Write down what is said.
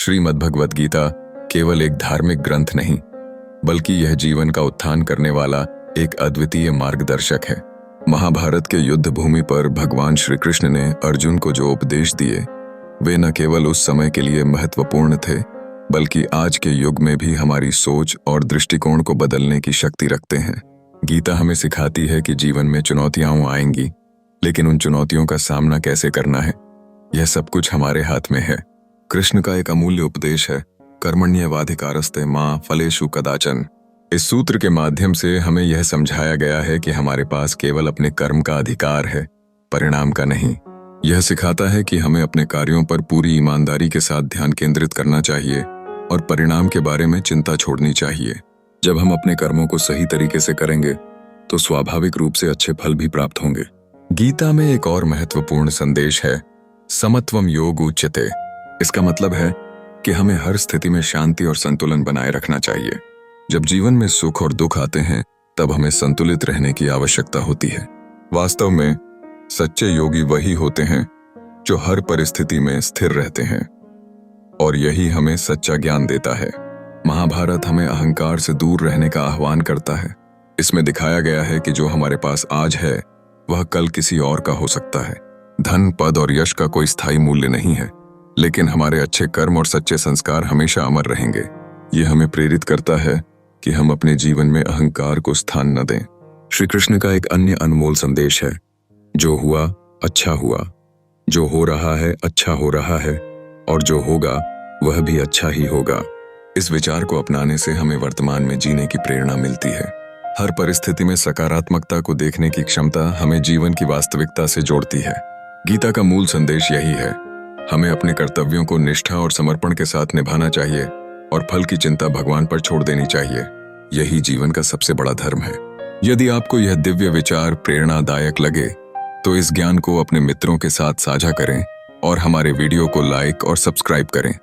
श्रीमद् भगवत गीता केवल एक धार्मिक ग्रंथ नहीं, बल्कि यह जीवन का उत्थान करने वाला एक अद्वितीय मार्गदर्शक है। महाभारत के युद्ध भूमि पर भगवान श्री कृष्ण ने अर्जुन को जो उपदेश दिए, वे न केवल उस समय के लिए महत्वपूर्ण थे, बल्कि आज के युग में भी हमारी सोच और दृष्टिकोण को बदलने की शक्ति रखते हैं। गीता हमें सिखाती है कि जीवन में चुनौतियां आएंगी, लेकिन उन चुनौतियों का सामना कैसे करना है, यह सब कुछ हमारे हाथ में है। कृष्ण का एक अमूल्य उपदेश है, कर्मण्येवाधिकारस्ते मा फलेषु कदाचन। इस सूत्र के माध्यम से हमें यह समझाया गया है कि हमारे पास केवल अपने कर्म का अधिकार है, परिणाम का नहीं। यह सिखाता है कि हमें अपने कार्यों पर पूरी ईमानदारी के साथ ध्यान केंद्रित करना चाहिए और परिणाम के बारे में चिंता छोड़नी चाहिए। जब हम अपने कर्मों को सही तरीके से करेंगे तो स्वाभाविक रूप से अच्छे फल भी प्राप्त होंगे। गीता में एक और महत्वपूर्ण संदेश है, समत्वम योग उच्यते। इसका मतलब है कि हमें हर स्थिति में शांति और संतुलन बनाए रखना चाहिए। जब जीवन में सुख और दुख आते हैं, तब हमें संतुलित रहने की आवश्यकता होती है। वास्तव में सच्चे योगी वही होते हैं जो हर परिस्थिति में स्थिर रहते हैं, और यही हमें सच्चा ज्ञान देता है। महाभारत हमें अहंकार से दूर रहने का आह्वान करता है। इसमें दिखाया गया है कि जो हमारे पास आज है वह कल किसी और का हो सकता है। धन, पद और यश का कोई स्थायी मूल्य नहीं है, लेकिन हमारे अच्छे कर्म और सच्चे संस्कार हमेशा अमर रहेंगे। ये हमें प्रेरित करता है कि हम अपने जीवन में अहंकार को स्थान न दें। श्री कृष्ण का एक अन्य अनमोल संदेश है, जो हुआ अच्छा हुआ, जो हो रहा है अच्छा हो रहा है, और जो होगा वह भी अच्छा ही होगा। इस विचार को अपनाने से हमें वर्तमान में जीने की प्रेरणा मिलती है। हर परिस्थिति में सकारात्मकता को देखने की क्षमता हमें जीवन की वास्तविकता से जोड़ती है। गीता का मूल संदेश यही है, हमें अपने कर्तव्यों को निष्ठा और समर्पण के साथ निभाना चाहिए और फल की चिंता भगवान पर छोड़ देनी चाहिए। यही जीवन का सबसे बड़ा धर्म है। यदि आपको यह दिव्य विचार प्रेरणादायक लगे तो इस ज्ञान को अपने मित्रों के साथ साझा करें और हमारे वीडियो को लाइक और सब्सक्राइब करें।